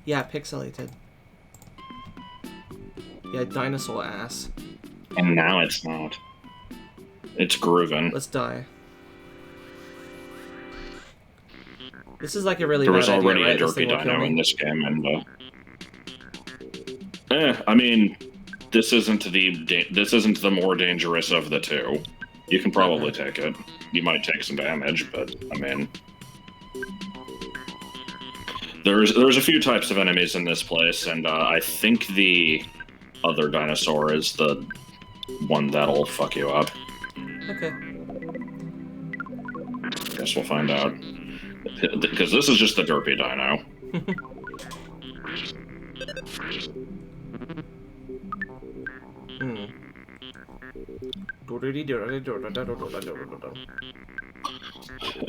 Yeah, pixelated. Yeah, dinosaur ass. And now it's not. It's grooving. Let's die. This is like a really There bad was idea, already right? a This thing derpy will kill dino me. in this game, and I mean, this isn't the more dangerous of the two. You can probably take it. You might take some damage, but I mean, there's a few types of enemies in this place, and I think the other dinosaur is the one that'll fuck you up. Okay. Guess we'll find out. Because this is just the derpy dino.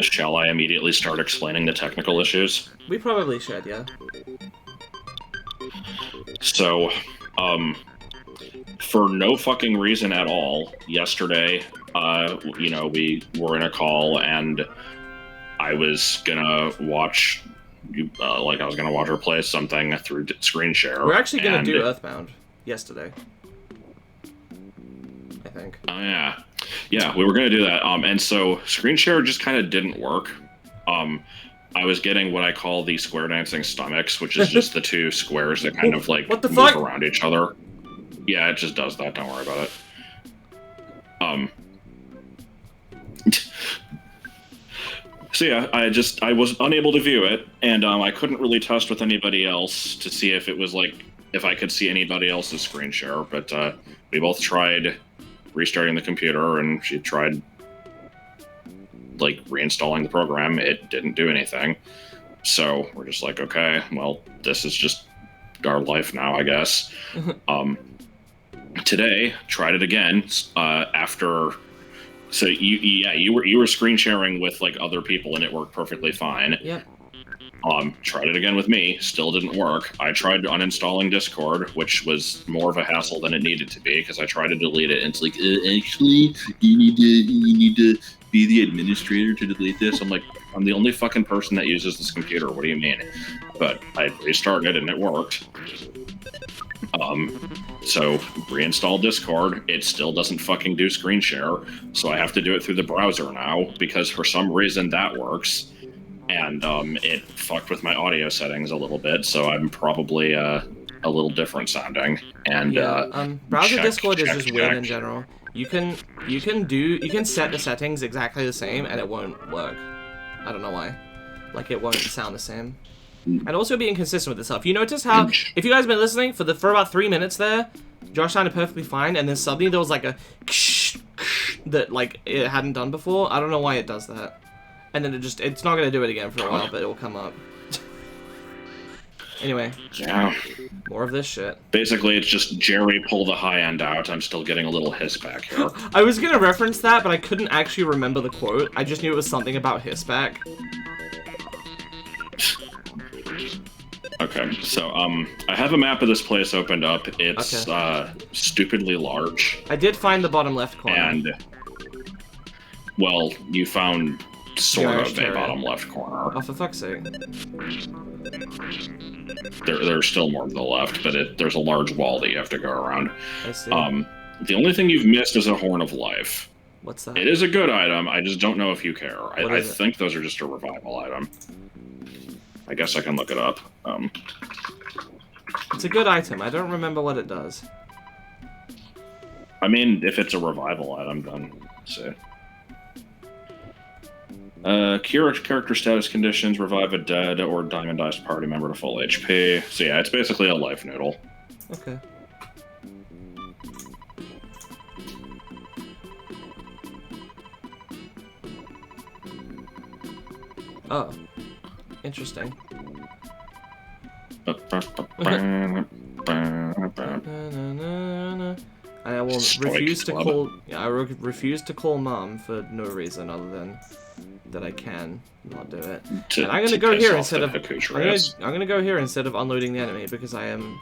Shall I immediately start explaining the technical issues? We probably should, yeah. So, for no fucking reason at all, yesterday, you know, we were in a call and I was gonna watch, I was gonna watch her play something through screen share. We're actually gonna do EarthBound yesterday. I think. Oh, yeah. Yeah, we were gonna do that. And so screen share just kind of didn't work. I was getting what I call the square dancing stomachs, which is just the two squares that kind of like move around each other. Yeah, it just does that. Don't worry about it. So yeah, I was unable to view it, and I couldn't really test with anybody else to see if it was like, if I could see anybody else's screen share, but we both tried restarting the computer, and she tried like reinstalling the program. It didn't do anything. So we're just like, okay, well, this is just our life now, I guess. Today, tried it again after. So you were screen sharing with like other people, and it worked perfectly fine. Yep. Tried it again with me, still didn't work. I tried uninstalling Discord, which was more of a hassle than it needed to be, because I tried to delete it, and it's like, actually, you need to be the administrator to delete this. I'm like, I'm the only fucking person that uses this computer. What do you mean? But I restarted and it worked. So reinstall Discord. It still doesn't fucking do screen share, so I have to do it through the browser now, because for some reason that works. And it fucked with my audio settings a little bit, so I'm probably a little different sounding. And browser Discord is just weird in general. You can set the settings exactly the same, and it won't work. I don't know why. Like, it won't sound the same. And also be inconsistent with itself. You notice how, if you guys have been listening, for about 3 minutes there, Josh sounded perfectly fine, and then suddenly there was like a that like it hadn't done before. I don't know why it does that. And then it's not gonna do it again for a while, but it'll come up. Anyway. Yeah. More of this shit. Basically, it's just Jerry pull the high end out. I'm still getting a little hiss back here. I was gonna reference that, but I couldn't actually remember the quote. I just knew it was something about hiss back. Okay, so I have a map of this place opened up. It's stupidly large. I did find the bottom left corner. And well, you found sort of a bottom left corner. Oh, for fuck's sake. There's still more to the left, but there's a large wall that you have to go around. I see. The only thing you've missed is a Horn of Life. What's that? It is a good item. I just don't know if you care. I think those are just a revival item. I guess I can look it up. It's a good item. I don't remember what it does. I mean, if it's a revival item, then let's see. Cure character status conditions, revive a dead or diamondized party member to full HP. So yeah, it's basically a life noodle. Okay. Oh. Interesting. I will refuse to call. Yeah, I refuse to call Mom for no reason other than that I can not do it. And I'm gonna go here instead of. I'm gonna go here instead of unloading the enemy because I am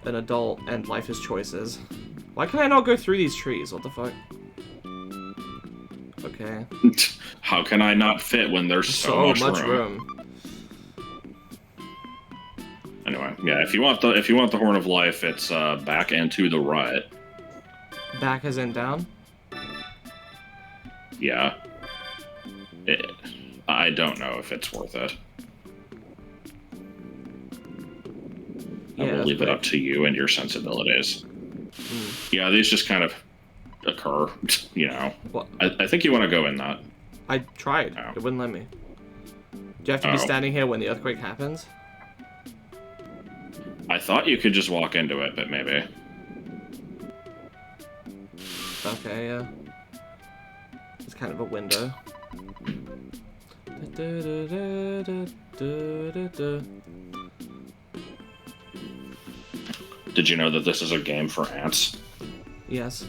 an adult and life is choices. Why can I not go through these trees? What the fuck? Okay. How can I not fit when there's so much room? And anyway, yeah. If you want the Horn of Life, it's back and to the right. Back as in down? Yeah. I don't know if it's worth it. Yeah, I will leave it up to you and your sensibilities. Yeah, these just kind of occur, you know. What? I think you want to go in that. I tried. Oh. It wouldn't let me. Do you have to be standing here when the earthquake happens? I thought you could just walk into it, but maybe. Okay, yeah. It's kind of a window. Did you know that this is a game for ants? Yes.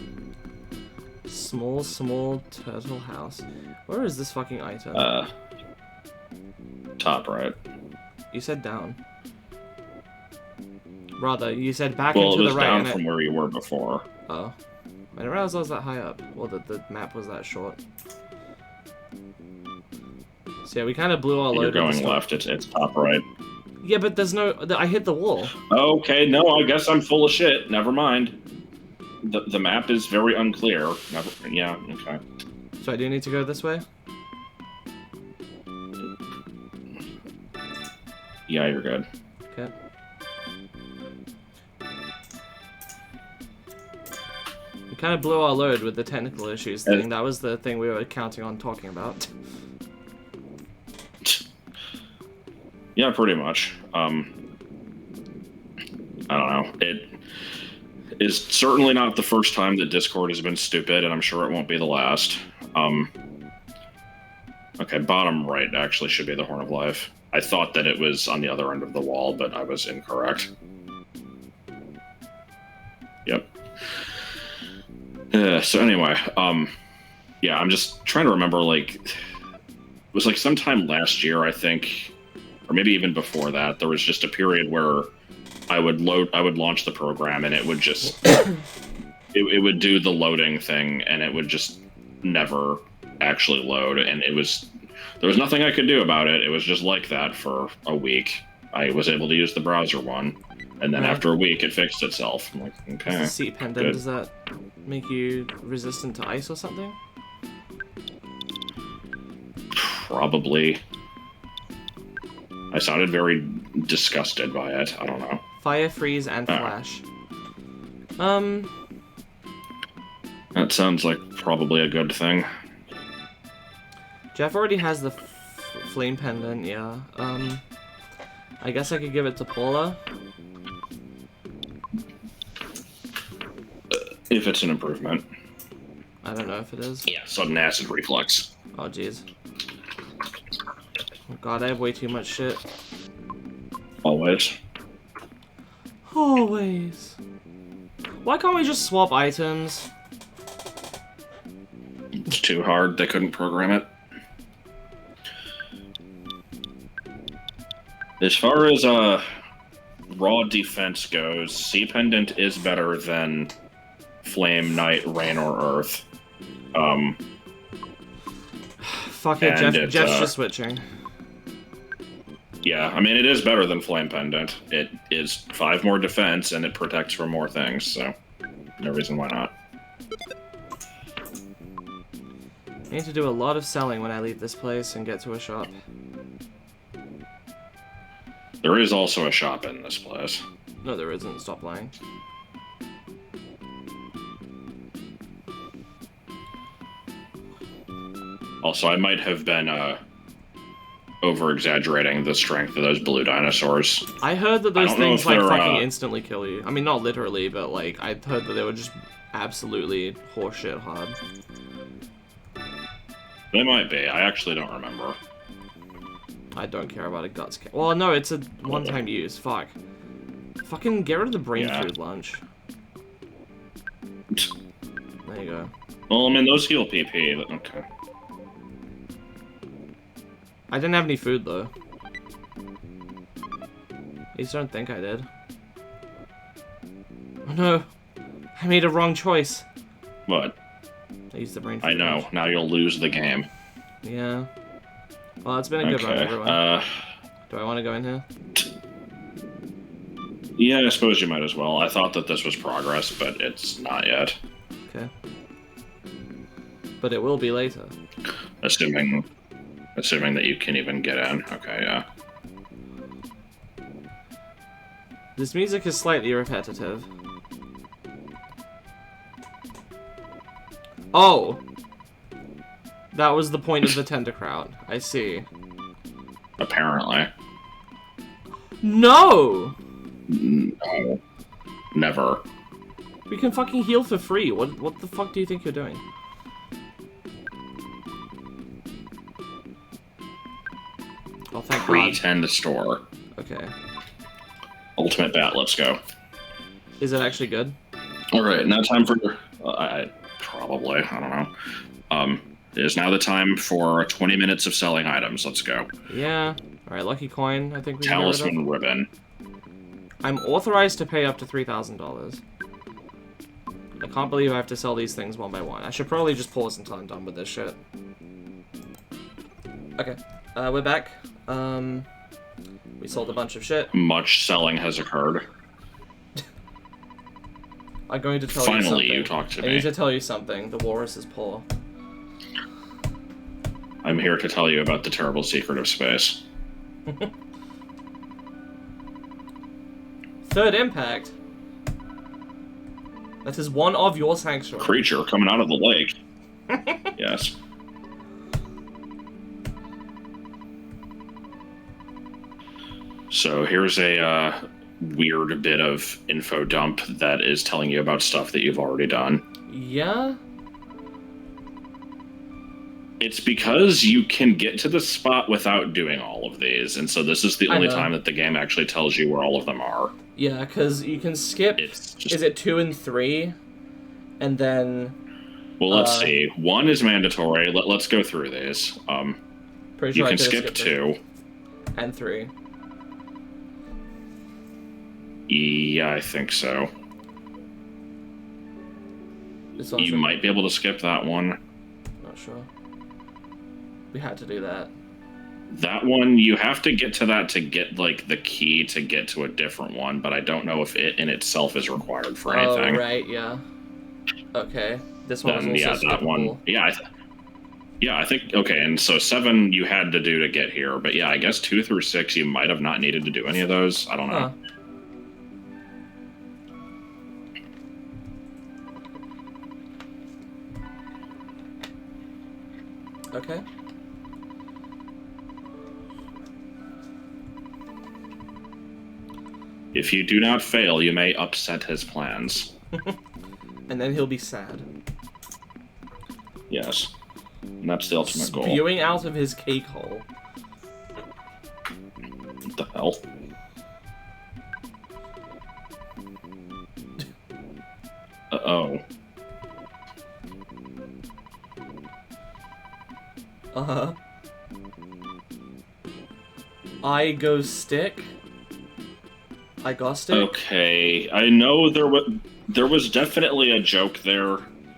Small turtle house. Where is this fucking item? Top right. You said down. Rather, you said back Well, into it was the right. down from where you were before. Oh. I didn't realize I was that high up. Well, the map was that short. So yeah, we kind of blew our load. You're going left. It's top right. Yeah, but there's no. I hit the wall. Okay, no, I guess I'm full of shit. Never mind. The map is very unclear. Yeah, okay. So I do need to go this way? Yeah, you're good. Okay. We kind of blew our load with the technical issues thing. That was the thing we were counting on talking about. Yeah, pretty much. I don't know. It is certainly not the first time that Discord has been stupid, and I'm sure it won't be the last. Okay, bottom right actually should be the Horn of Life. I thought that it was on the other end of the wall, but I was incorrect. Yep. So anyway, yeah, I'm just trying to remember, like, it was like sometime last year, I think, or maybe even before that, there was just a period where I would launch the program, and it would just, it would do the loading thing, and it would just never actually load, and there was nothing I could do about it. It was just like that for a week. I was able to use the browser one, and then after a week, it fixed itself. I'm like, okay. The seat pendant, does that make you resistant to ice or something? Probably. I sounded very disgusted by it. I don't know. Fire, freeze, and flash. That sounds like probably a good thing. Jeff already has the flame pendant, yeah. I guess I could give it to Paula. If it's an improvement. I don't know if it is. Yeah, sudden acid reflux. Oh, jeez. Oh god, I have way too much shit. Always. Always. Why can't we just swap items? It's too hard. They couldn't program it. As far as raw defense goes, Sea Pendant is better than Flame, Night, Rain, or Earth. Fuck it, Jeff's just switching. Yeah, I mean, it is better than Flame Pendant. It is 5 more defense, and it protects from more things, so no reason why not. I need to do a lot of selling when I leave this place and get to a shop. There is also a shop in this place. No, there isn't. Stop lying. Also, I might have been over-exaggerating the strength of those blue dinosaurs. I heard that those things like fucking instantly kill you. I mean, not literally, but like I heard that they were just absolutely horseshit hard. They might be. I actually don't remember. I don't care about a guts. Well, no, it's a one-time use. Fuck. Fucking get rid of the brain food lunch. There you go. Well, I mean, those heal PP, but okay. I didn't have any food, though. I just don't think I did. Oh no! I made a wrong choice. What? I used the brain food I know. lunch. Now you'll lose the game. Yeah. Well, it's been a good run, everyone. Do I want to go in here? Yeah, I suppose you might as well. I thought that this was progress, but it's not yet. Okay. But it will be later. Assuming that you can even get in. Okay, yeah. This music is slightly repetitive. Oh! That was the point of the tender crowd. I see. Apparently. No! No. Never. We can fucking heal for free. What the fuck do you think you're doing? Oh, thank God. Pretend to store. Okay. Ultimate bat, let's go. Is it actually good? Alright, now time for... probably, I don't know. It is now the time for 20 minutes of selling items. Let's go. Yeah. Alright, lucky coin, I think we can get rid of. Talisman ribbon. I'm authorized to pay up to $3,000. I can't believe I have to sell these things one by one. I should probably just pause until I'm done with this shit. Okay. We're back. We sold a bunch of shit. Much selling has occurred. I'm going to tell you something. Finally, you talk to me. I need to tell you something. The walrus is poor. I'm here to tell you about the terrible secret of space. Third impact. That is one of your sanctuary. Creature coming out of the lake. Yes. So here's a weird bit of info dump that is telling you about stuff that you've already done. Yeah? It's because you can get to the spot without doing all of these, and so this is the only time that the game actually tells you where all of them are. Yeah, because you can skip... Is it 2 and 3? And then... Well, let's see. 1 is mandatory. Let's go through these. Pretty sure you can skip 2. And 3. Yeah, I think so. You might be able to skip that one. Not sure. We had to do that. That one, you have to get to that to get, like, the key to get to a different one, but I don't know if it in itself is required for anything. Oh, right, yeah. Okay. This one is also that one. Yeah, I think... Okay, and so 7 you had to do to get here, but yeah, I guess 2 through 6 you might have not needed to do any of those. I don't know. Okay. If you do not fail, you may upset his plans. And then he'll be sad. Yes. And that's the ultimate goal. Spewing out of his cake hole. What the hell? Uh-oh. Uh-huh. I go stick? I go stick? Okay, I know there was definitely a joke there,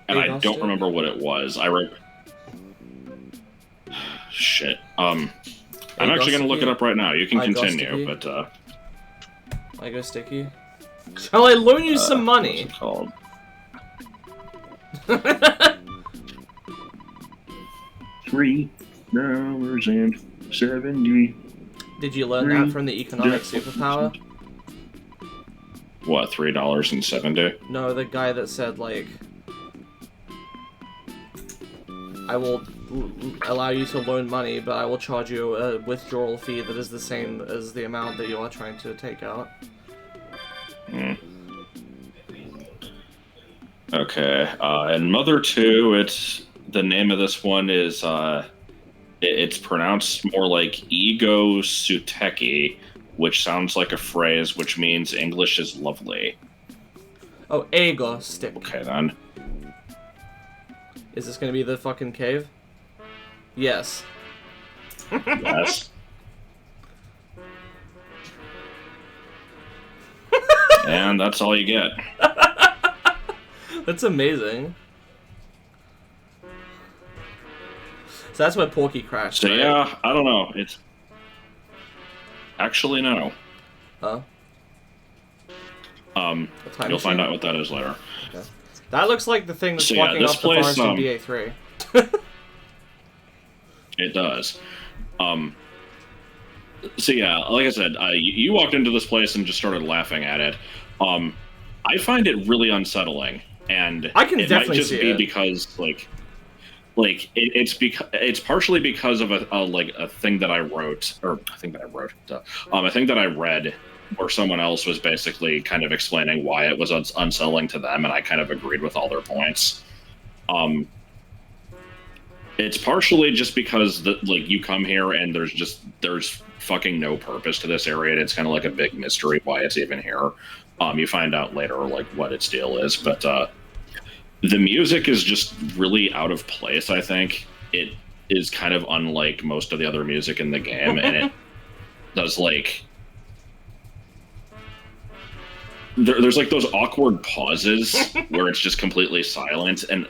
and I don't remember what it was. Shit. I'm actually gonna look it up right now. You can continue, but I go sticky. Shall I loan you some money? What's it called? $3.70. Did you learn that from the economic superpower? What, $3.70? No, the guy that said, like, I will allow you to loan money, but I will charge you a withdrawal fee that is the same as the amount that you are trying to take out. Okay, and Mother 2, it's... The name of this one is, it's pronounced more like Ego Suteki, which sounds like a phrase which means English is lovely. Oh, ego stick. Okay, then. Is this gonna be the fucking cave? Yes. Yes. And that's all you get. That's amazing. So that's where Porky crashed, So right? yeah, I don't know. It's... Actually, no. Huh? You'll find out what that is later. Okay. That looks like the thing that's So, blocking this off the place, forest in BA3. It does. So yeah, like I said, you walked into this place and just started laughing at it. I find it really unsettling, and I can it definitely might just see be it. because it's partially because of a thing that I wrote, or a thing that I wrote, a thing that I read where someone else was basically kind of explaining why it was unsettling to them, and I kind of agreed with all their points. It's partially just because you come here and there's fucking no purpose to this area, and it's kind of like a big mystery why it's even here. You find out later what its deal is, but the music is just really out of place. I think it is kind of unlike most of the other music in the game, and it does there's those awkward pauses where it's just completely silent, and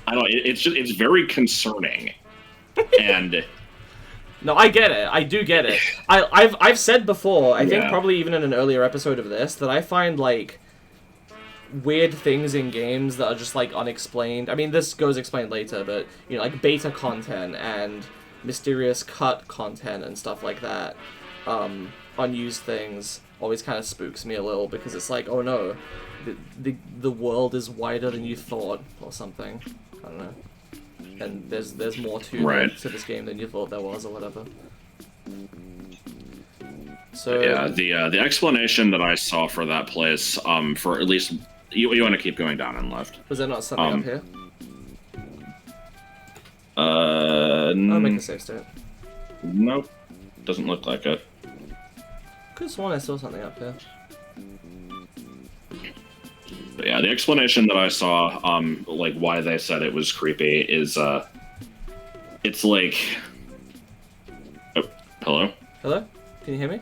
I don't know, it's very concerning. And no, I get it. I do get it. I've said before, I think probably even in an earlier episode of this, that I find weird things in games that are just unexplained. I mean, this goes explained later, but beta content and mysterious cut content and stuff like that, unused things always kind of spooks me a little, because it's oh no, the world is wider than you thought or something. I don't know. And there's more to this game than you thought there was, or whatever. So yeah, the explanation that I saw for that place, for at least you want to keep going down and left. Was there not something up here? I'll make a save state. Nope, doesn't look like it. Could have sworn I saw something up here. But yeah, the explanation that I saw, why they said it was creepy is, it's oh, hello? Hello? Can you hear me?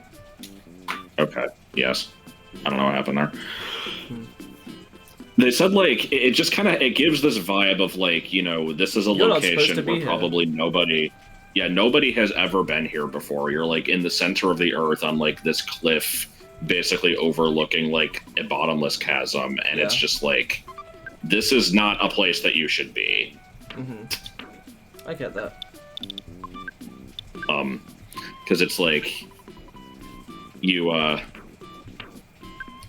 Okay, yes. I don't know what happened there. They said, it just kind of, it gives this vibe of, this is a location where probably nobody has ever been here before. You're, in the center of the earth on, this cliff, basically overlooking a bottomless chasm, and it's just this is not a place that you should be. I get that. Because it's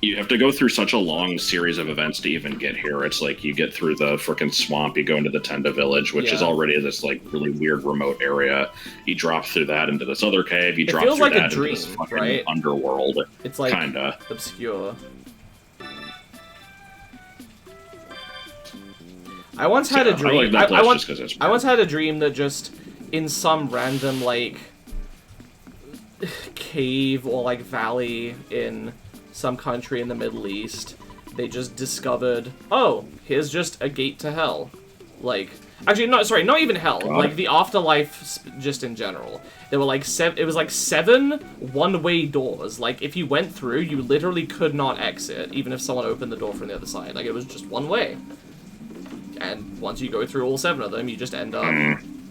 you have to go through such a long series of events to even get here. It's you get through the frickin' swamp, you go into the Tenda village, which is already this really weird remote area. You drop through that into this other cave, you drop through that into this fucking underworld. It's kinda obscure. I once had a dream. I once had a dream that just in some random cave or valley in some country in the Middle East, they just discovered, oh, here's just a gate to hell. Actually, not even hell. The afterlife, just in general. There were it was 7 one-way doors. If you went through, you literally could not exit, even if someone opened the door from the other side. It was just one way. And once you go through all 7 of them, you just end up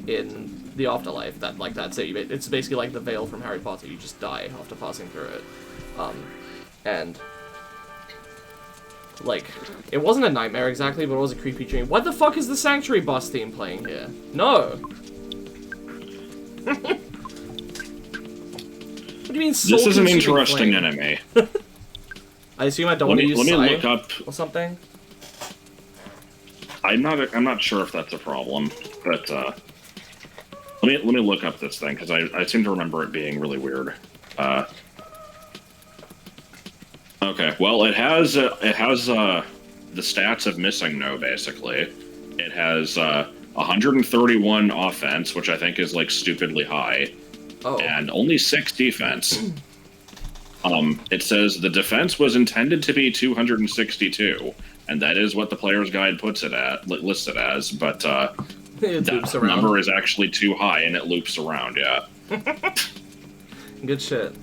in the afterlife. That's it. It's basically the veil from Harry Potter. You just die after passing through it. And it wasn't a nightmare exactly, but it was a creepy dream. What the fuck is the Sanctuary bus theme playing here? No! What do you mean soul This is an interesting flame? enemy. I assume I don't want to use Let me look up or something? I'm not sure if that's a problem, but let me look up this thing, because I seem to remember it being really weird. Okay, well, it has the stats of Missing No, basically. It has 131 offense, which I think is stupidly high, and only 6 defense. It says the defense was intended to be 262, and that is what the player's guide puts it at, listed as, but that number is actually too high, and it loops around. Yeah. Good shit.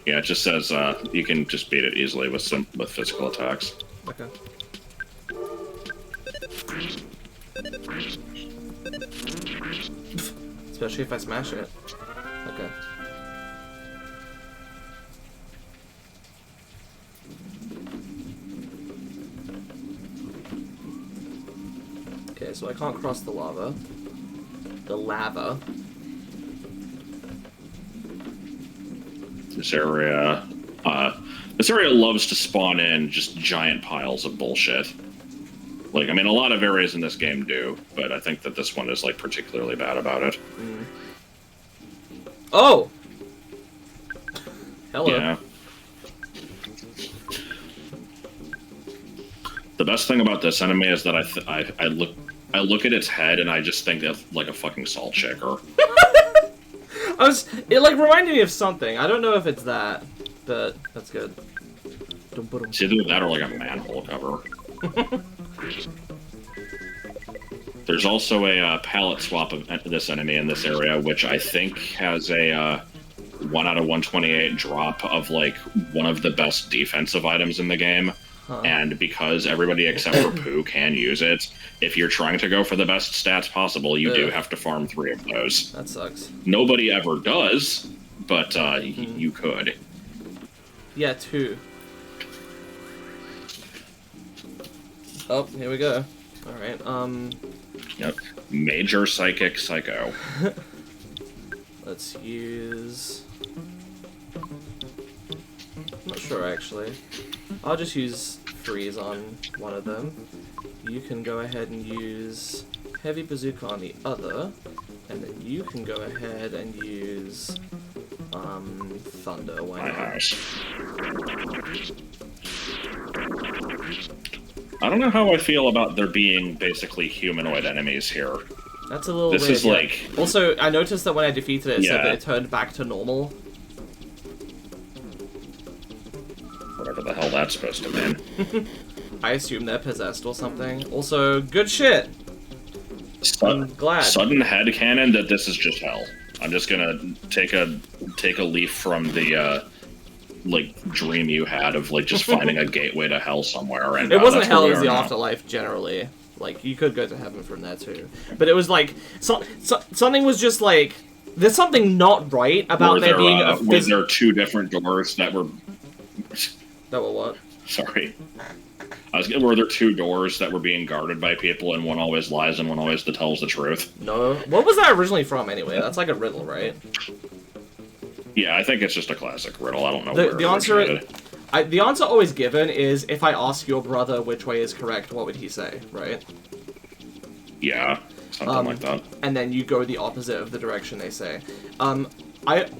Yeah, it just says you can just beat it easily with physical attacks. Okay. Especially if I smash it. Okay. so I can't cross the lava. The lava. This area loves to spawn in just giant piles of bullshit. Like, I mean, a lot of areas in this game do, but I think that this one is, like, particularly bad about it. Mm. Oh! Hello. Yeah. The best thing about this enemy is that I look at its head and I just think it's like a fucking salt shaker. It like reminded me of something. I don't know if it's that, but that's good. It's either that or like a manhole cover. There's also a palette swap of this enemy in this area, which I think has a 1 out of 128 drop of like one of the best defensive items in the game. Huh. And because everybody except for Pooh can use it, if you're trying to go for the best stats possible, you do have to farm 3 of those. That sucks. Nobody ever does, but you could. Yeah, 2. Oh, here we go. Alright, Yep. Major Psychic Psycho. Let's use... I'm not sure, actually. I'll just use Freeze on one of them. You can go ahead and use Heavy Bazooka on the other. And then you can go ahead and use... Thunder, why not? I don't know how I feel about there being basically humanoid enemies here. That's a little weird. This is like... Also, I noticed that when I defeated it, it said that it turned back to normal. Whatever the hell that's supposed to mean. I assume they're possessed or something. Also, good shit! I'm glad. Sudden headcanon that this is just hell. I'm just gonna take a leaf from the like dream you had of like just finding a gateway to hell somewhere. And it wasn't hell; it was the afterlife. Generally, like you could go to heaven from there too. But it was like something was just like there's something not right about there being a. Were there 2 different doors that were? That were what? Sorry. Were there 2 doors that were being guarded by people, and one always lies and one always tells the truth? No. What was that originally from, anyway? That's like a riddle, right? Yeah, I think it's just a classic riddle. I don't know the answer. The answer always given is, if I ask your brother which way is correct, what would he say, right? Yeah, something like that. And then you go the opposite of the direction they say.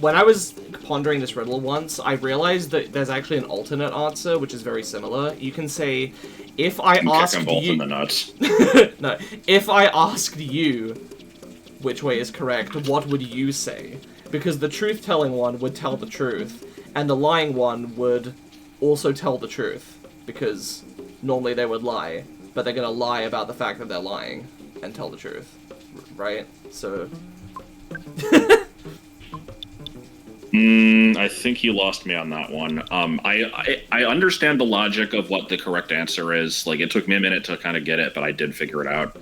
When I was pondering this riddle once, I realized that there's actually an alternate answer, which is very similar. You can say, if I asked you... both in the nuts. No. If I asked you which way is correct, what would you say? Because the truth-telling one would tell the truth, and the lying one would also tell the truth. Because normally they would lie, but they're gonna lie about the fact that they're lying, and tell the truth. Right? So... I think you lost me on that one. I understand the logic of what the correct answer is. Like, it took me a minute to kind of get it, but I did figure it out.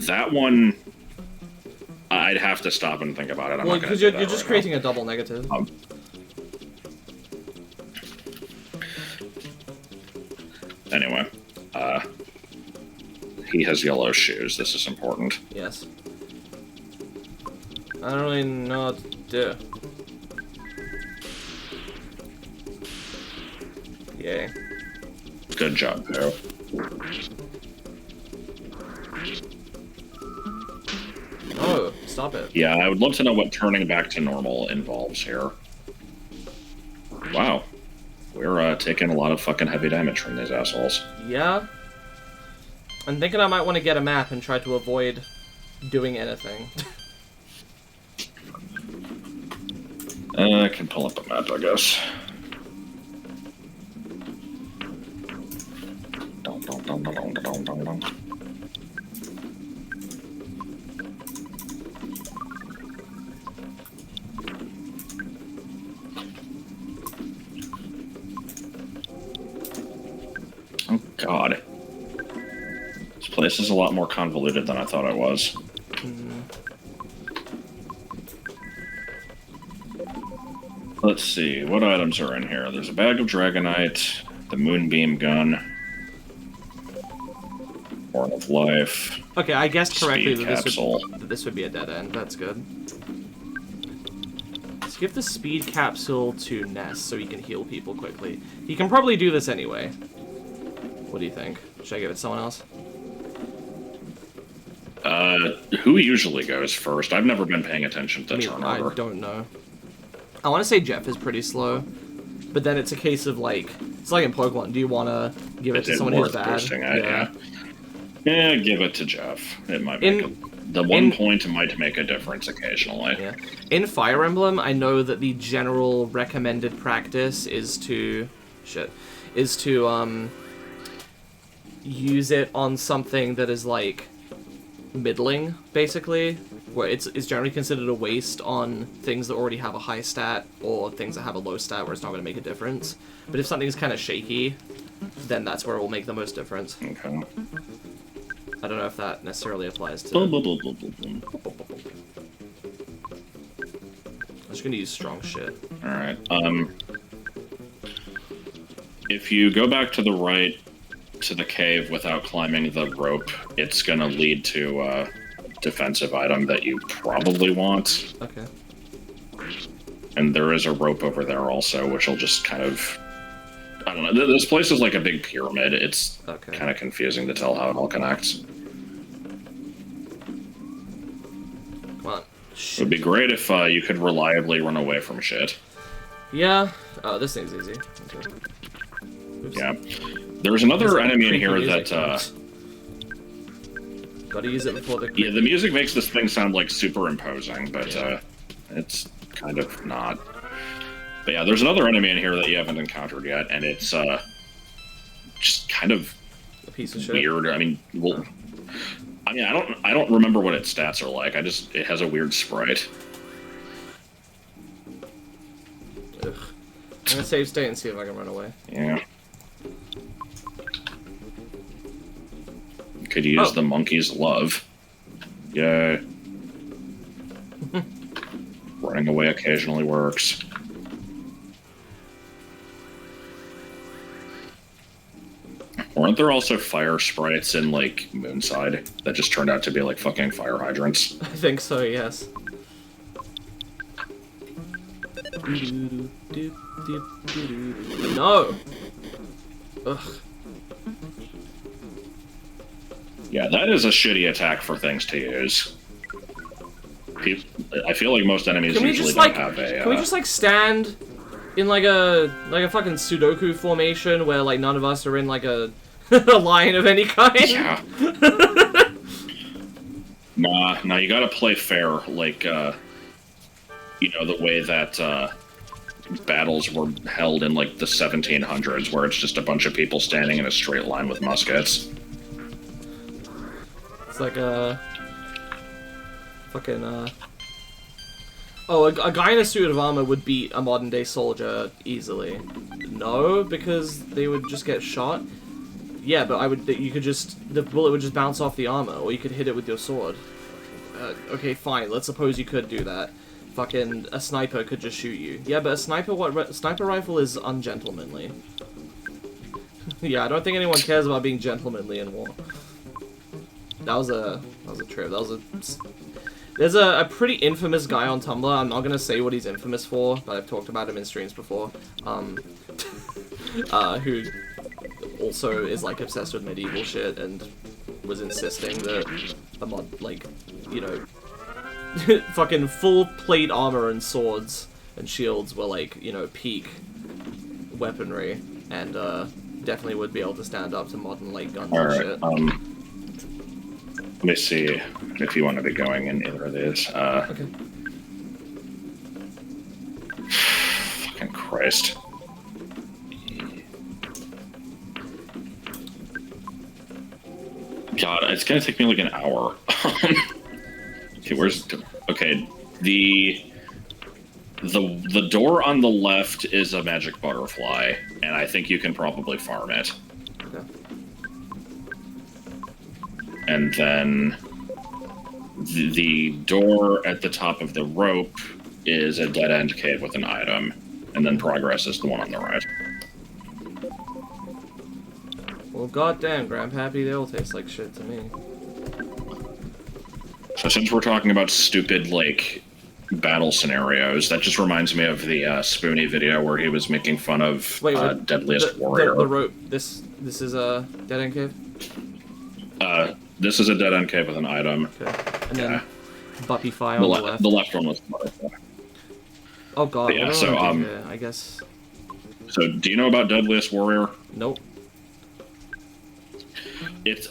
That one, I'd have to stop and think about it. Well, because you're just creating a double negative. Anyway, he has yellow shoes. This is important. Yes. I don't really know what to do. Yay. Good job, Pooh. Oh, stop it. Yeah, I would love to know what turning back to normal involves here. Wow. We're taking a lot of fucking heavy damage from these assholes. Yeah. I'm thinking I might want to get a map and try to avoid doing anything. I can pull up a map, I guess. Oh god. This place is a lot more convoluted than I thought it was. Let's see, what items are in here? There's a bag of Dragonite, the Moonbeam gun, Horn of Life. Okay, I guessed correctly Speed that capsule. this would be a dead end. That's good. Let's give the speed capsule to Ness so he can heal people quickly. He can probably do this anyway. What do you think? Should I give it to someone else? Who usually goes first? I've never been paying attention to turn order. I don't know. I want to say Jeff is pretty slow, but then it's a case of like, it's like in Pokemon. Do you want to give it to someone who's bad? Yeah, give it to Jeff. It might make the 1 point might make a difference occasionally. Yeah. In Fire Emblem, I know that the general recommended practice is to use it on something that is like middling, basically, where it's generally considered a waste on things that already have a high stat or things that have a low stat where it's not going to make a difference. But if something's kind of shaky, then that's where it will make the most difference. Okay. I don't know if that necessarily applies to... I'm just going to use strong shit. Alright, if you go back to the right to the cave without climbing the rope, it's gonna lead to a defensive item that you probably want. Okay. And there is a rope over there also, which will just kind of... I don't know, this place is like a big pyramid. It's kind of confusing to tell how it all connects. Come on. It would be great if you could reliably run away from shit. Yeah. Oh, this thing's easy. Okay. Yeah. There's another enemy in here that, Gotta use it before the... Yeah, the music makes this thing sound, like, super imposing, but, it's kind of not. But yeah, there's another enemy in here that you haven't encountered yet, and it's, just kind of a piece of weird. Shit. I mean, well... I mean, I don't remember what its stats are like. It has a weird sprite. Ugh. I'm gonna save state and see if I can run away. Yeah. Could use the monkey's love. Yeah. Running away occasionally works. Weren't there also fire sprites in, like, Moonside that just turned out to be, like, fucking fire hydrants? I think so, yes. No! Ugh. Yeah, that is a shitty attack for things to use. I feel like most enemies usually don't have a... Can we just, like, stand in, like a fucking Sudoku formation where, like, none of us are in, like, a line of any kind? Yeah. Nah, you gotta play fair, like, you know, the way that, battles were held in, like, the 1700s, where it's just a bunch of people standing in a straight line with muskets. It's like a... fucking, Oh, a guy in a suit of armor would beat a modern-day soldier easily. No, because they would just get shot. Yeah, but you could just... the bullet would just bounce off the armor, or you could hit it with your sword. Okay, fine, let's suppose you could do that. Fucking, a sniper could just shoot you. Yeah, but a sniper rifle is ungentlemanly. Yeah, I don't think anyone cares about being gentlemanly in war. That was a trip. That was a... There's a pretty infamous guy on Tumblr. I'm not gonna say what he's infamous for, but I've talked about him in streams before. Who also is, like, obsessed with medieval shit and was insisting that a mod, like, you know, fucking full plate armor and swords and shields were, like, you know, peak weaponry, and definitely would be able to stand up to modern light guns and shit. Let me see if you want to be going in either of these. Okay. Fucking Christ. God, it's gonna take me like an hour. Okay, okay, the door on the left is a magic butterfly, and I think you can probably farm it. Okay. And then the door at the top of the rope is a dead-end cave with an item, and then progress is the one on the right. Well, goddamn, Grandpappy, they all taste like shit to me. So since we're talking about stupid, like, battle scenarios, that just reminds me of the Spoonie video where he was making fun of Deadliest Warrior. The rope. This is a dead end cave? This is a dead end cave with an item. Okay. And then Buppy Fire on the left. The left one was butterfly. Oh god, yeah, so, I guess... So, do you know about Deadliest Warrior? Nope.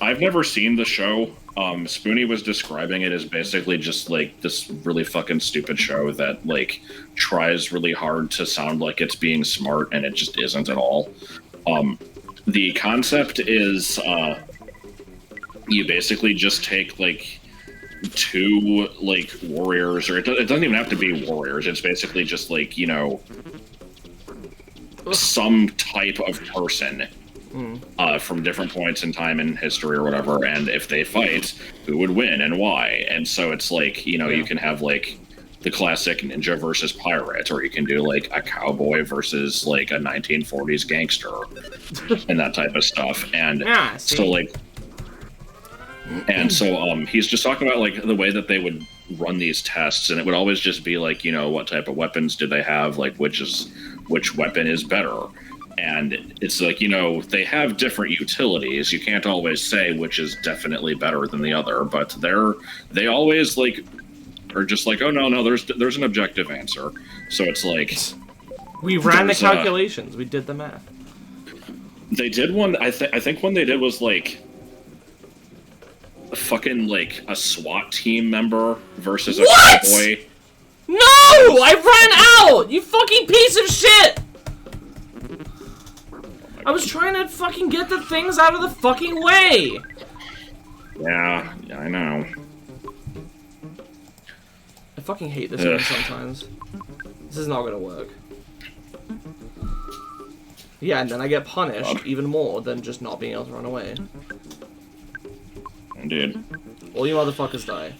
I've never seen the show. Spoonie was describing it as basically just, like, this really fucking stupid show that, like, tries really hard to sound like it's being smart, and it just isn't at all. The concept is, you basically just take, like, two, like, warriors, or it doesn't even have to be warriors, it's basically just, like, you know, some type of person from different points in time in history or whatever, and if they fight, who would win and why? And so it's like, you know, you can have, like, the classic ninja versus pirate, or you can do, like, a cowboy versus, like, a 1940s gangster, and that type of stuff. And so, like... And so, he's just talking about, like, the way that they would run these tests, and it would always just be, like, you know, what type of weapons do they have, like, which weapon is better. And it's like, you know, they have different utilities. You can't always say which is definitely better than the other, but they always, like, are just like, oh, no, there's an objective answer. So it's like... We ran the calculations. We did the math. They did one, I think one they did was, like... fucking, like, a SWAT team member versus a cowboy. No! I ran out! You fucking piece of shit! I was trying to fucking get the things out of the fucking way! Yeah, I know. I fucking hate this game sometimes. This is not gonna work. Yeah, and then I get punished even more than just not being able to run away. Indeed. All you motherfuckers die.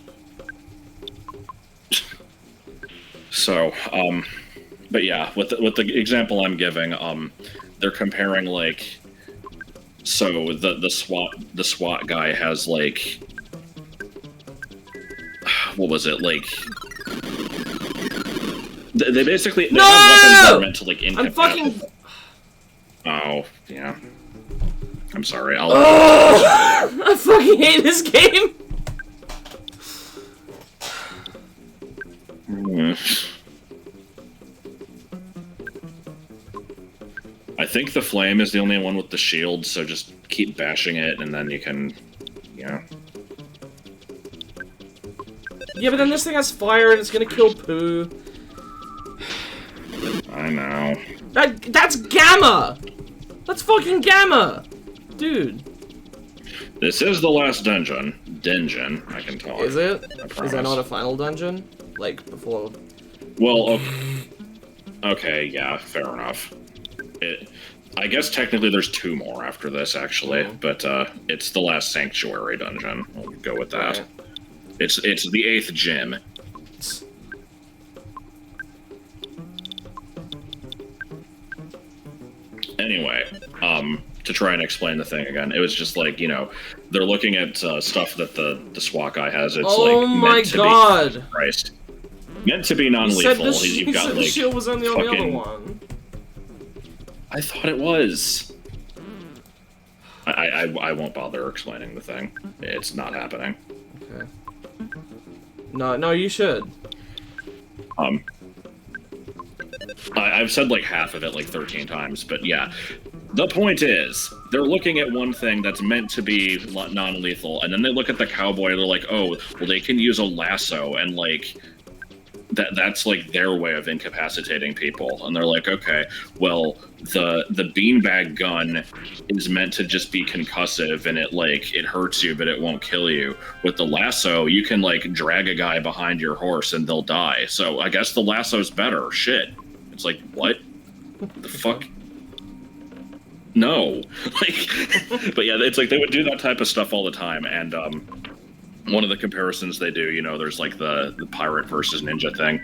So, but yeah, with the example I'm giving, they're comparing, like, so the SWAT guy has, like, what was it, like, they basically have weapons that are meant to, like, incapacitate. Oh, yeah. I'm sorry, I fucking hate this game! I think the flame is the only one with the shield, so just keep bashing it, and then you can, yeah. Yeah, but then this thing has fire, and it's gonna kill Pooh. I know. That's Gamma! That's fucking Gamma! Dude. This is the last dungeon, I can tell. Is it? Is that not a final dungeon? Like, before... Well, okay, yeah, fair enough. I guess technically there's two more after this, actually, but it's the last Sanctuary dungeon. We'll go with that. Right. It's the 8th gym. Anyway, to try and explain the thing again, it was just like, you know, they're looking at stuff that the SWAT guy has. It's meant to be Christ. Meant to be non-lethal. You've got, the shield was only on the other one. I thought it was. I won't bother explaining the thing. It's not happening. Okay. No, you should. I've said like half of it like 13 times, but yeah. The point is, they're looking at one thing that's meant to be non-lethal, and then they look at the cowboy, and they're like, oh, well, they can use a lasso, and like, that's like their way of incapacitating people. And they're like, okay, well, the beanbag gun is meant to just be concussive, and it hurts you, but it won't kill you. With the lasso, you can like drag a guy behind your horse and they'll die. So I guess the lasso's better. Shit. It's like, what the fuck? No. Like, but yeah, it's like they would do that type of stuff all the time. And one of the comparisons they do, you know, there's like the pirate versus ninja thing,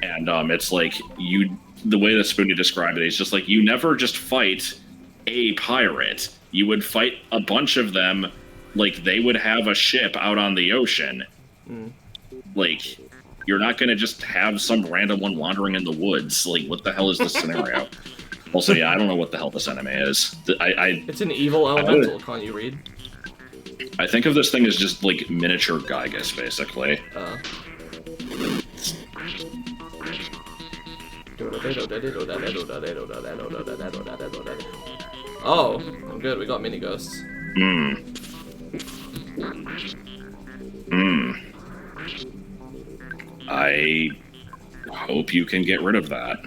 and it's like the way that Spoonie described it, he's just like, you never just fight a pirate. you would fight a bunch of them like they would have a ship out on the ocean. Like, you're not going to just have some random one wandering in the woods. Like, what the hell is this scenario? Also, yeah, I don't know what the hell this enemy is. It's an evil elemental, can't you read? I think of this thing as just, like, miniature Gygas, basically. Oh, I'm good. We got mini ghosts. I hope you can get rid of that.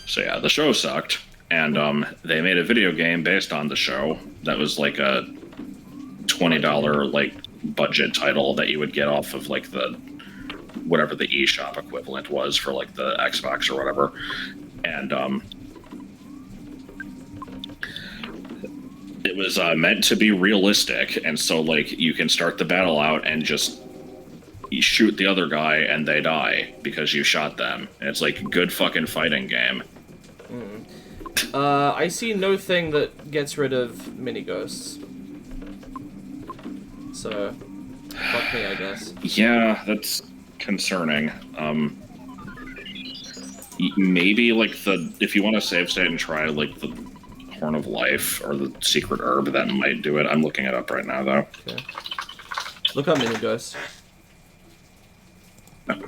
So yeah, the show sucked, and they made a video game based on the show that was like a $20 like budget title that you would get off of like the whatever the eShop equivalent was for like the Xbox or whatever, and it was meant to be realistic, and so like you can start the battle out and just you shoot the other guy and they die because you shot them. And it's like a good fucking fighting game. I see no thing that gets rid of mini ghosts. So, fuck me, I guess. Yeah, that's concerning. Maybe like if you want to save state and try like the Horn of Life or the Secret Herb, that might do it. I'm looking it up right now, though. Okay. Look up mini ghosts. No.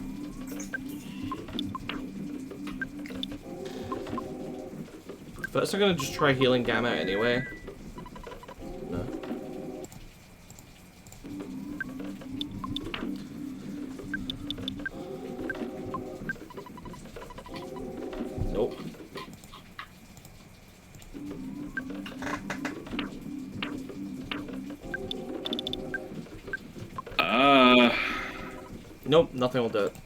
First, I'm gonna just try healing Gamma anyway. No. Nope. Nope, nothing will do it.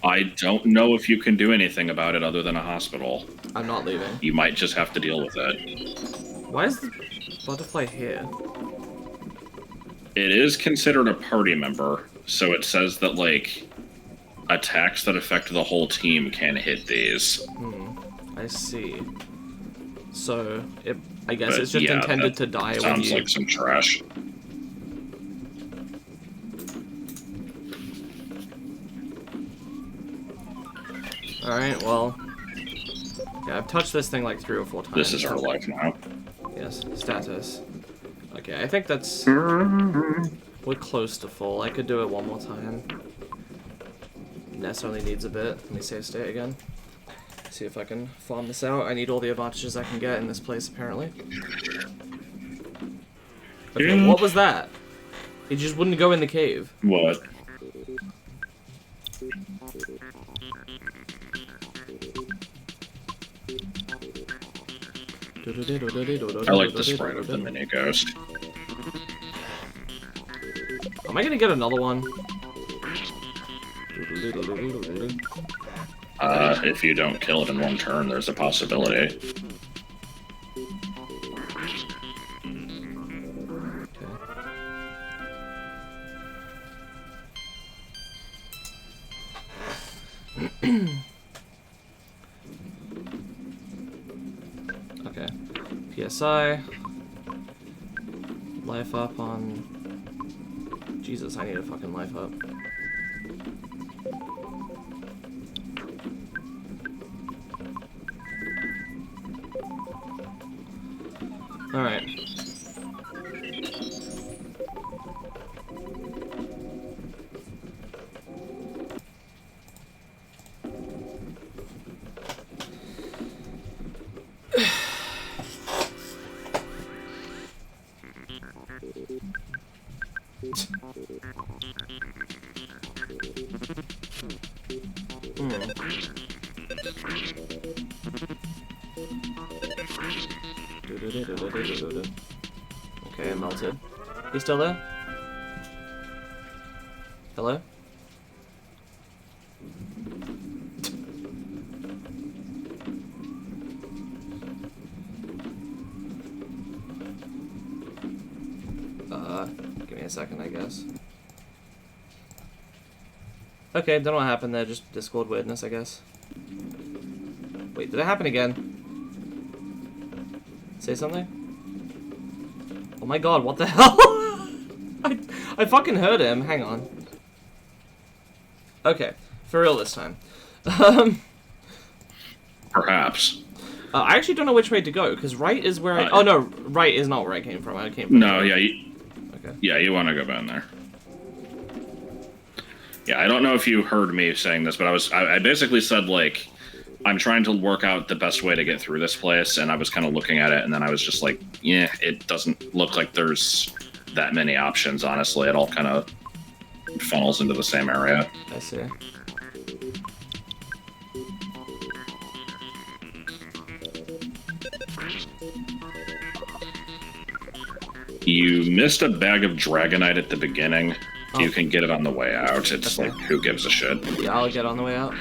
I don't know if you can do anything about it other than a hospital. I'm not leaving. You might just have to deal with it. Why is the butterfly here? It is considered a party member, so it says that, like, attacks that affect the whole team can hit these. I see. So, I guess it's just intended to die with you. Sounds like some trash. Alright, well... Yeah, I've touched this thing like 3 or 4 times. This is our life now. Yes, status. Okay, I think that's... We're close to full. I could do it one more time. Ness only needs a bit. Let me save state again. See if I can farm this out. I need all the advantages I can get in this place, apparently. Okay, what was that? It just wouldn't go in the cave. What? I like the sprite of the mini ghost. Am I gonna get another one? If you don't kill it in one turn, there's a possibility. Okay. PSI. Life up on... Jesus, I need a fucking life up. Alright. Okay, it melted. You still there? Hello? Give me a second, I guess. Okay, don't know what happened there, just Discord weirdness, I guess. Wait, did it happen again? Say something? Oh my god, what the hell? I fucking heard him, hang on. Okay, for real this time. Perhaps. I actually don't know which way to go, because right is where I... oh no, right is not where I came from, I came from... No, there. yeah, okay. Yeah, you want to go down there. Yeah, I don't know if you heard me saying this, but I basically said, like, I'm trying to work out the best way to get through this place, and I was kind of looking at it, and then I was just like, yeah, it doesn't look like there's that many options, honestly. It all kind of funnels into the same area. I see. You missed a bag of Dragonite at the beginning. Oh. You can get it on the way out. It's okay. Like, who gives a shit? Yeah, I'll get on the way out.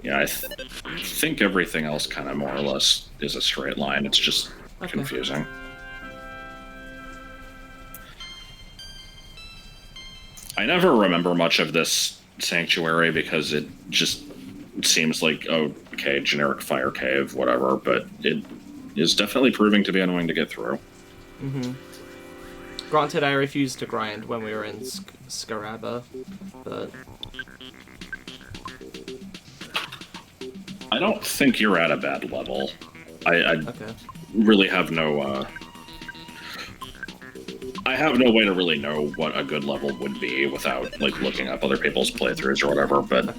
Yeah, I think everything else kind of more or less is a straight line. It's just confusing. I never remember much of this sanctuary because it just seems like, oh, okay, generic fire cave, whatever, but it is definitely proving to be annoying to get through. Mm-hmm. Granted, I refused to grind when we were in Scaraba, but... I don't think you're at a bad level. I really have no, I have no way to really know what a good level would be without, like, looking up other people's playthroughs or whatever, but...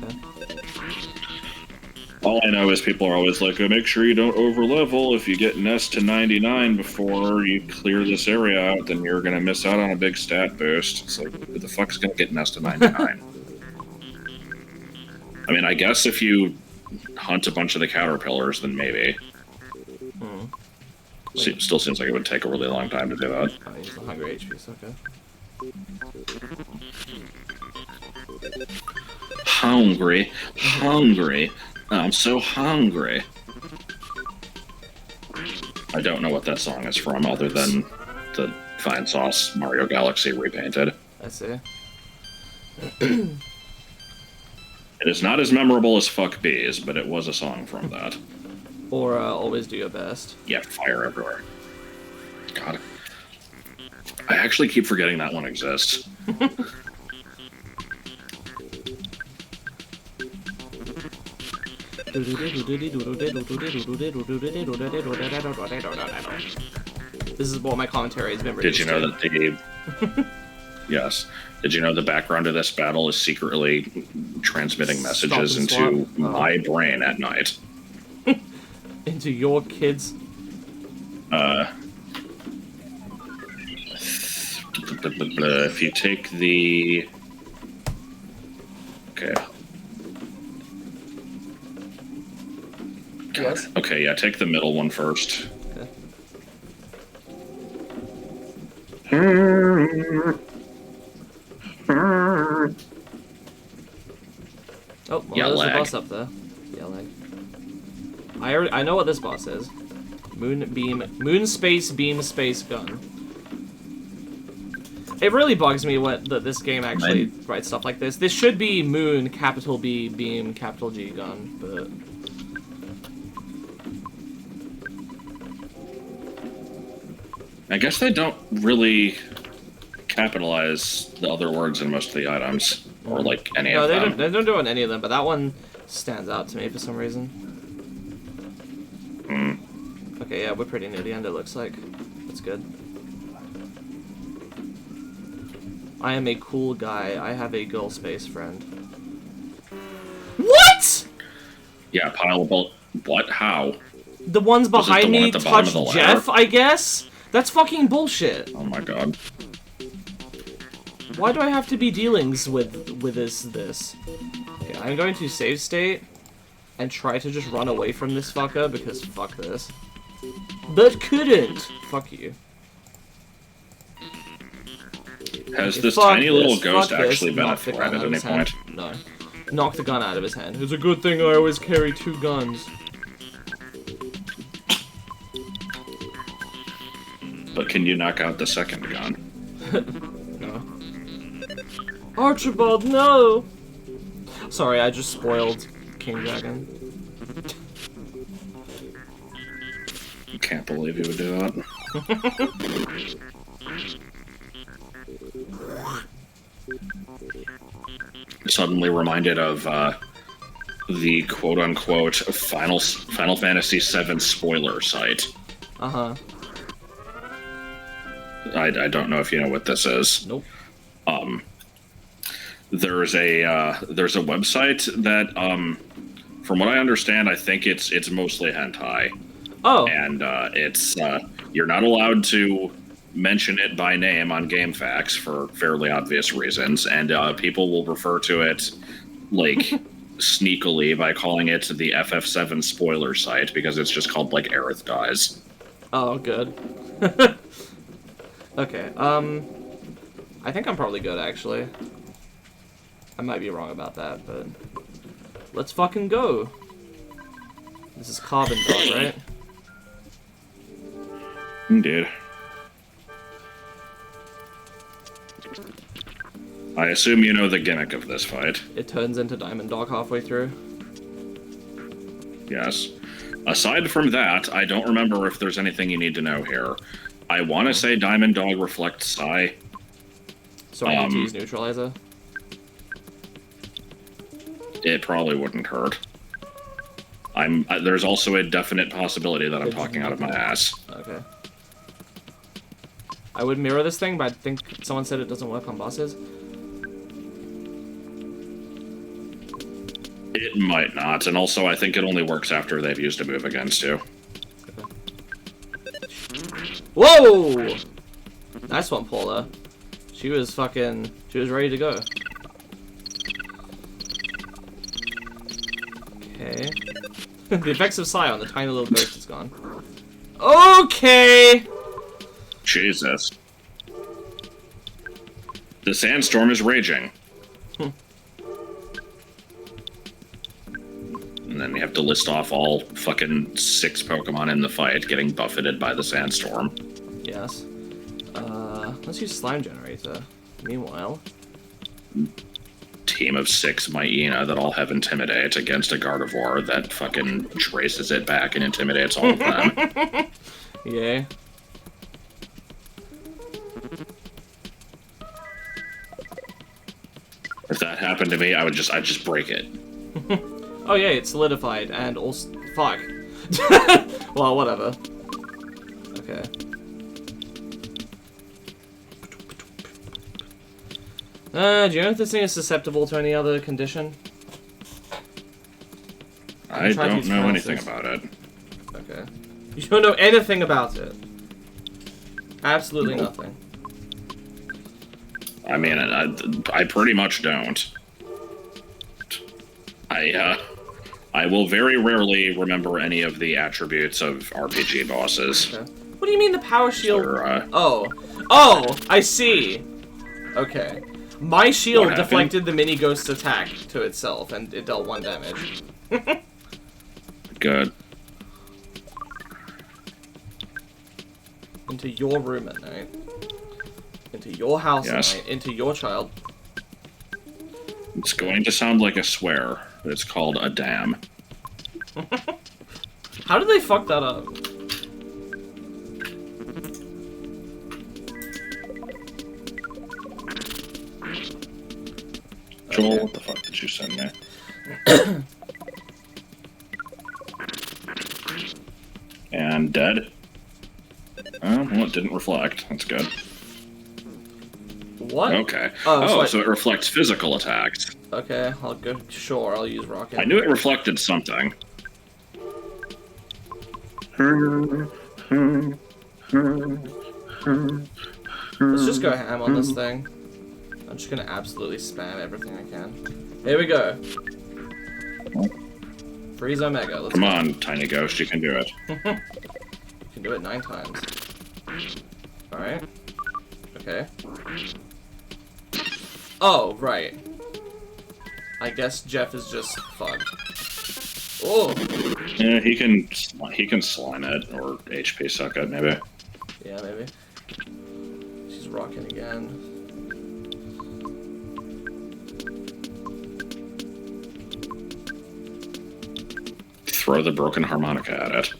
All I know is people are always like, oh, make sure you don't over-level. If you get Nest to 99 before you clear this area out, then you're gonna miss out on a big stat boost. It's like, who the fuck's gonna get Nest to 99? I mean, I guess if you hunt a bunch of the caterpillars, then maybe. Still seems like it would take a really long time to do that. I use the Hunger HPs, okay. Hungry. I'm so hungry. I don't know what that song is from, other than the Fine Sauce Mario Galaxy repainted. I see. It is not as memorable as Fuck Bees, but it was a song from that. Or Always Do Your Best. Yeah, fire everywhere. God. I actually keep forgetting that one exists. This is what my commentary has been. Did you know that the... Yes. Did you know the background of this battle is secretly transmitting messages into my brain at night? Into your kids? If you take the... Okay. Yes. Okay, yeah, take the middle one first. Okay. Oh, well, yeah, there's lag. a boss up there. Yeah, lag. I know what this boss is. Moon space beam space gun. It really bugs me that this game actually writes stuff like this. This should be moon, capital B, beam, capital G gun, but... I guess they don't really capitalize the other words in most of the items, or like any of them. No, they don't do it on any of them, but that one stands out to me for some reason. Okay, yeah, we're pretty near the end, it looks like. That's good. I am a cool guy. I have a girl space friend. What?! Yeah, pile of what? How? The ones behind me touch Jeff, I guess? That's fucking bullshit. Oh my god. Why do I have to be dealings with this? Okay, I'm going to save state and try to just run away from this fucker because fuck this. But couldn't. Fuck you. Has this tiny little ghost actually been a threat at any point? No. Knock the gun out of his hand. It's a good thing I always carry 2 guns. But can you knock out the second gun? No. Archibald, no! Sorry, I just spoiled King Dragon. I can't believe you would do that. Suddenly reminded of the quote-unquote Final Fantasy VII spoiler site. Uh-huh. I don't know if you know what this is. Nope. There's a website that, from what I understand, I think it's mostly hentai. Oh. And it's you're not allowed to mention it by name on GameFAQs for fairly obvious reasons, and people will refer to it like sneakily by calling it the FF7 spoiler site because it's just called like Aerith Dies. Oh, good. Okay, I think I'm probably good, actually. I might be wrong about that, but... Let's fucking go! This is Carbon Dog, right? Indeed. I assume you know the gimmick of this fight. It turns into Diamond Dog halfway through. Yes. Aside from that, I don't remember if there's anything you need to know here. I want to say Diamond Dog reflects Psi. So I need to use Neutralizer? It probably wouldn't hurt. There's also a definite possibility that I'm talking out of my ass. Okay. I would mirror this thing, but I think someone said it doesn't work on bosses. It might not, and also I think it only works after they've used a move against you. Whoa! Nice one, Paula. She was ready to go. Okay. The effects of Psi on the tiny little ghost is gone. Okay! Jesus. The sandstorm is raging. And then you have to list off all fucking 6 Pokemon in the fight getting buffeted by the sandstorm. Yes. Let's use Slime Generator. Meanwhile... Team of 6 Myena that all have Intimidate against a Gardevoir that fucking traces it back and intimidates all of them. Yeah. If that happened to me, I'd just break it. Oh yeah, it's solidified and also... Fuck. Well, whatever. Okay. Do you know if this thing is susceptible to any other condition? I don't know anything about it. Okay. You don't know anything about it? Absolutely nothing. I mean, I pretty much don't. I will very rarely remember any of the attributes of RPG bosses. Okay. What do you mean the power shield? Or, Oh, I see. Okay. My shield deflected the mini ghost's attack to itself, and it dealt 1 damage. Good. Into your room at night. Into your house at night. Into your child. It's going to sound like a swear, but it's called a dam. How did they fuck that up? Joel, what the fuck did you send me? And dead. Oh, well, it didn't reflect. That's good. What? Okay. Oh, so it reflects physical attacks. Okay, I'll go. Sure, I'll use rocket. I knew it reflected something. Let's just go ham on this thing. I'm just gonna absolutely spam everything I can. Here we go. Freeze Omega. Let's Come on, tiny ghost, you can do it. You can do it 9 times. Alright. Okay. Oh, right. I guess Jeff is just fucked. Oh! Yeah, he can slime it, or HP suck it, maybe. Yeah, maybe. She's rocking again. Throw the broken harmonica at it.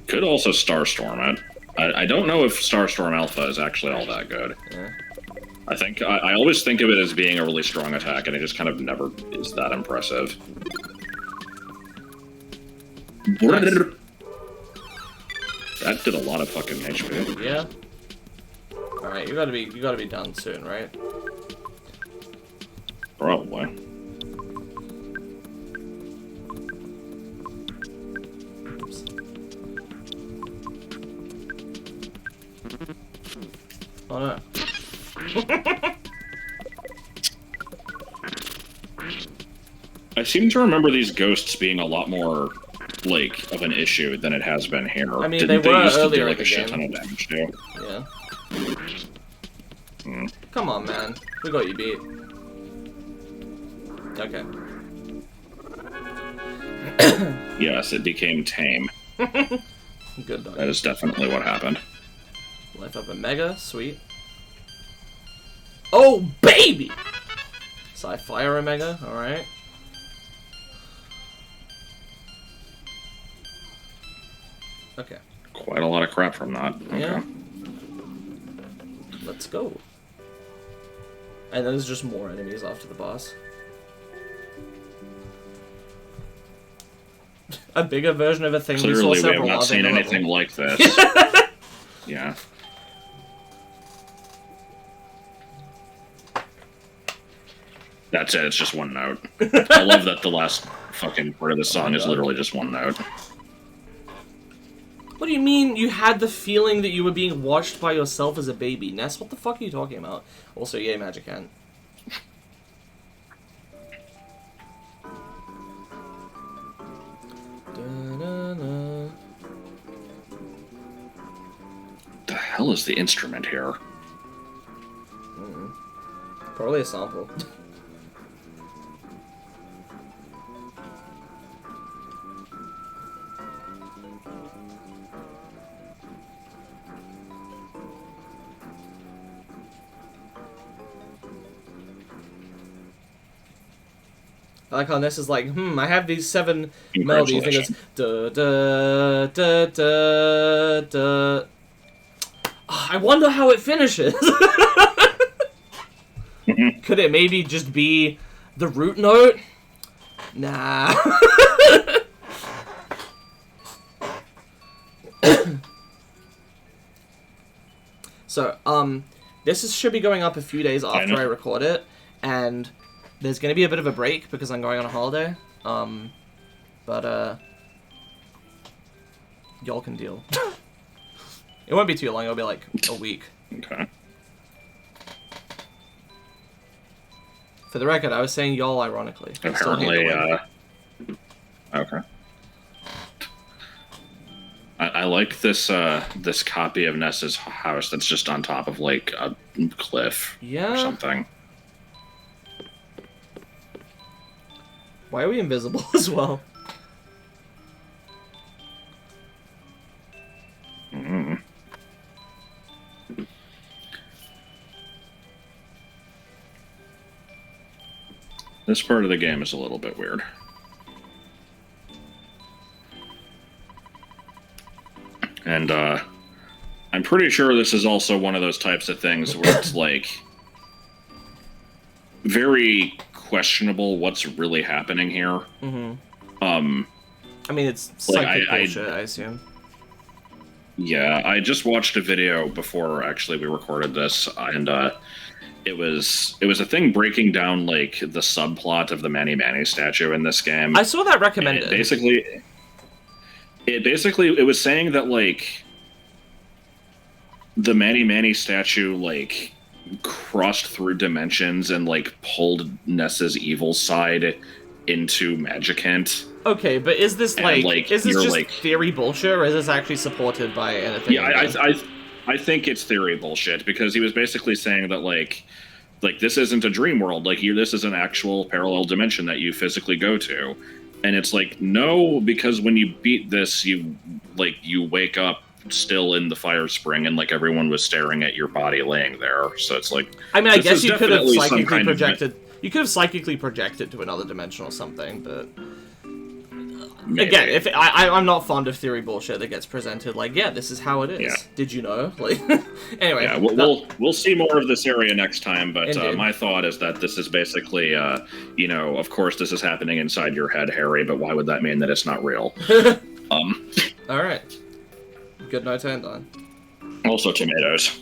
Could also Starstorm it. I don't know if Starstorm Alpha is actually all that good. Yeah. I think I always think of it as being a really strong attack, and it just kind of never is that impressive. Nice. That did a lot of fucking HP. Yeah. All right, you gotta be done soon, right? Probably. Oops. Oh no. I seem to remember these ghosts being a lot more, like, of an issue than it has been here. I mean, Didn't they were used to do, earlier like, in a the shit game. ton of damage too? Yeah. Hmm. Come on, man. We got you beat. Okay. Yes, it became tame. Good dog. That is definitely what happened. Life up a mega, sweet. Oh, baby! Sci-Fire Omega, alright. Okay. Quite a lot of crap from that. Okay. Yeah. Let's go. And then there's just more enemies after the boss. A bigger version of a thing we saw Clearly, we have several not of seen in the anything level. like this. Yeah. That's it, it's just one note. I love that the last fucking part of the song is literally just one note. What do you mean you had the feeling that you were being watched by yourself as a baby? Ness, what the fuck are you talking about? Also, yay, Magic Hand. The hell is the instrument here? Probably a sample. I like how Ness is like, I have these 7 melodies. And it goes, da da da da da. I wonder how it finishes. Could it maybe just be the root note? Nah. So, should be going up a few days after I record it, and there's going to be a bit of a break because I'm going on a holiday. But y'all can deal. It won't be too long. It'll be like a week. Okay. For the record, I was saying y'all ironically. Apparently, okay. I like this this copy of Ness's house that's just on top of like a cliff or something. Why are we invisible as well? Mm. This part of the game is a little bit weird. And I'm pretty sure this is also one of those types of things where it's like very questionable what's really happening here. Mm-hmm. I mean, it's psychic bullshit, I assume. Yeah, I just watched a video before actually we recorded this, and it was a thing breaking down like the subplot of the Manny Manny statue in this game. I saw that recommended. It was saying that like the Manny Manny statue like crossed through dimensions and like pulled Ness's evil side into Magicant. Okay, but is this is this just theory bullshit, or is this actually supported by anything? Yeah, I think it's theory bullshit, because he was basically saying that like this isn't a dream world, like this is an actual parallel dimension that you physically go to. And it's like, no, because when you beat this, you wake up still in the fire spring, and like everyone was staring at your body laying there. So it's like, I mean, I this guess is you could have definitely some psychically kind of- projected. You could have psychically projected to another dimension or something, but Maybe. again, if I'm not fond of theory bullshit that gets presented like, yeah, this is how it is. Yeah. Did you know? Like, anyway. Yeah, we'll see more of this area next time. But my thought is that this is basically, you know, of course this is happening inside your head, Harry. But why would that mean that it's not real? All right. Good note to end on. Also tomatoes.